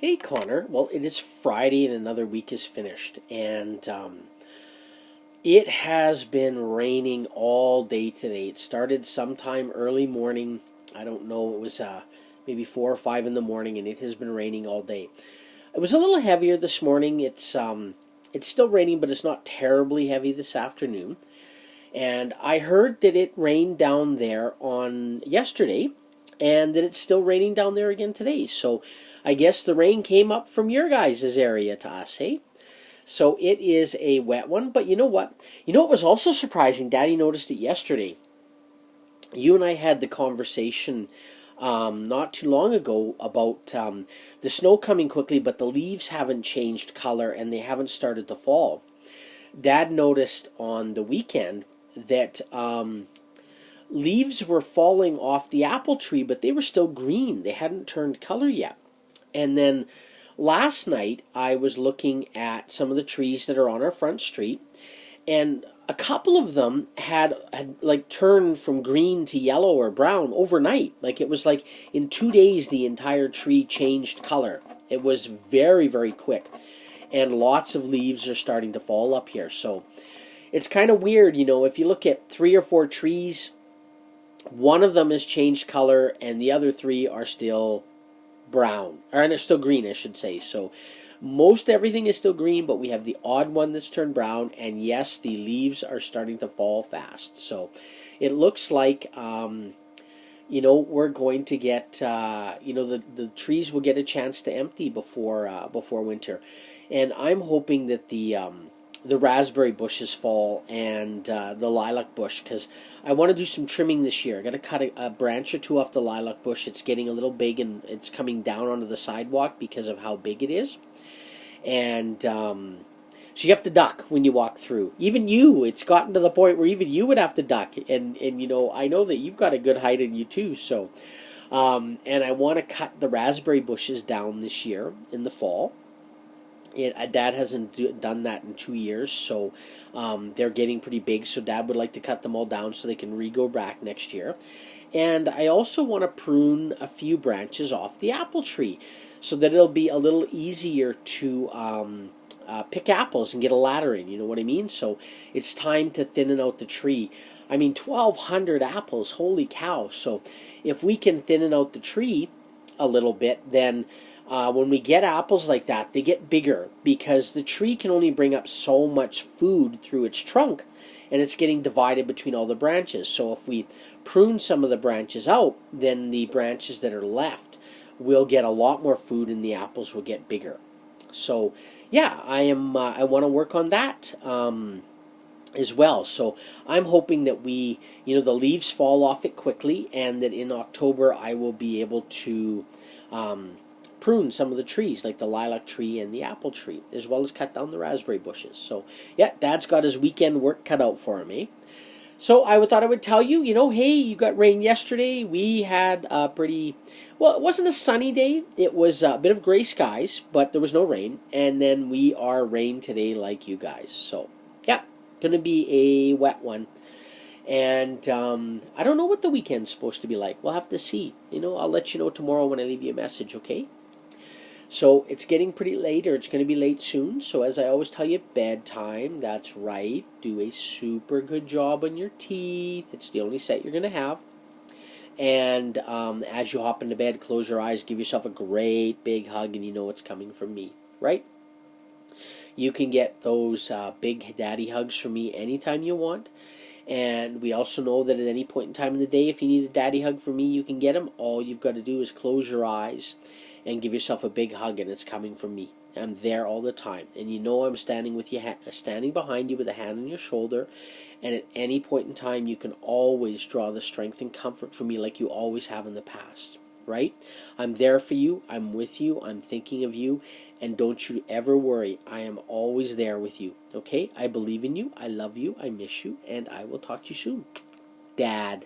Hey Connor, well, it is Friday and another week is finished, and it has been raining all day today. It started sometime early morning. I don't know, it was maybe 4 or 5 in the morning, and it has been raining all day. It was a little heavier this morning. It's still raining, but it's not terribly heavy this afternoon. And I heard that it rained down there on yesterday, and that it's still raining down there again today. So I guess the rain came up from your guys' area to us, eh? So it is a wet one, but you know what? You know what was also surprising? Daddy noticed it yesterday. You and I had the conversation not too long ago about the snow coming quickly, but the leaves haven't changed color and they haven't started to fall. Dad noticed on the weekend that leaves were falling off the apple tree, but they were still green. They hadn't turned color yet. And then last night, I was looking at some of the trees that are on our front street, and a couple of them had like turned from green to yellow or brown overnight. Like it was like in 2 days, the entire tree changed color. It was very, very quick, and lots of leaves are starting to fall up here. So it's kind of weird, if you look at 3 or 4 trees, one of them has changed color, and the other three are still brown, and it's still green, I should say. So most everything is still green, but we have the odd one that's turned brown, and yes, the leaves are starting to fall fast. So it looks like we're going to get the trees will get a chance to empty before winter, and I'm hoping that the raspberry bushes fall, and the lilac bush, because I want to do some trimming this year. I got to cut a branch or two off the lilac bush. It's getting a little big, and it's coming down onto the sidewalk because of how big it is. And so you have to duck when you walk through. Even you, it's gotten to the point where even you would have to duck. And I know that you've got a good height in you too. So, and I want to cut the raspberry bushes down this year in the fall. Dad hasn't done that in 2 years, so they're getting pretty big. So Dad would like to cut them all down so they can re-go back next year. And I also want to prune a few branches off the apple tree so that it'll be a little easier to pick apples and get a ladder in. You know what I mean? So it's time to thin out the tree. I mean, 1,200 apples, holy cow. So if we can thin out the tree a little bit, then when we get apples like that, they get bigger because the tree can only bring up so much food through its trunk, and it's getting divided between all the branches. So if we prune some of the branches out, then the branches that are left will get a lot more food, and the apples will get bigger. So yeah, I want to work on that as well. So I'm hoping that the leaves fall off it quickly, and that in October I will be able to prune some of the trees, like the lilac tree and the apple tree, as well as cut down the raspberry bushes. So yeah, Dad's got his weekend work cut out for him, eh? So I thought I would tell you, hey, you got rain yesterday. We had a pretty, well, it wasn't a sunny day. It was a bit of gray skies, but there was no rain. And then we are rain today like you guys. So yeah, gonna be a wet one. And I don't know what the weekend's supposed to be like. We'll have to see. I'll let you know tomorrow when I leave you a message, okay? So it's getting pretty late, or it's going to be late soon. So as I always tell you, bedtime. That's right. Do a super good job on your teeth. It's the only set you're going to have. And as you hop into bed, close your eyes, give yourself a great big hug, and you know it's coming from me, right? You can get those big daddy hugs from me anytime you want. And we also know that at any point in time in the day, if you need a daddy hug from me, you can get them. All you've got to do is close your eyes and give yourself a big hug, and it's coming from me. I'm there all the time, and I'm standing with you, standing behind you with a hand on your shoulder. And at any point in time, you can always draw the strength and comfort from me, like you always have in the past. Right? I'm there for you. I'm with you. I'm thinking of you. And don't you ever worry. I am always there with you. Okay? I believe in you. I love you. I miss you. And I will talk to you soon. Dad.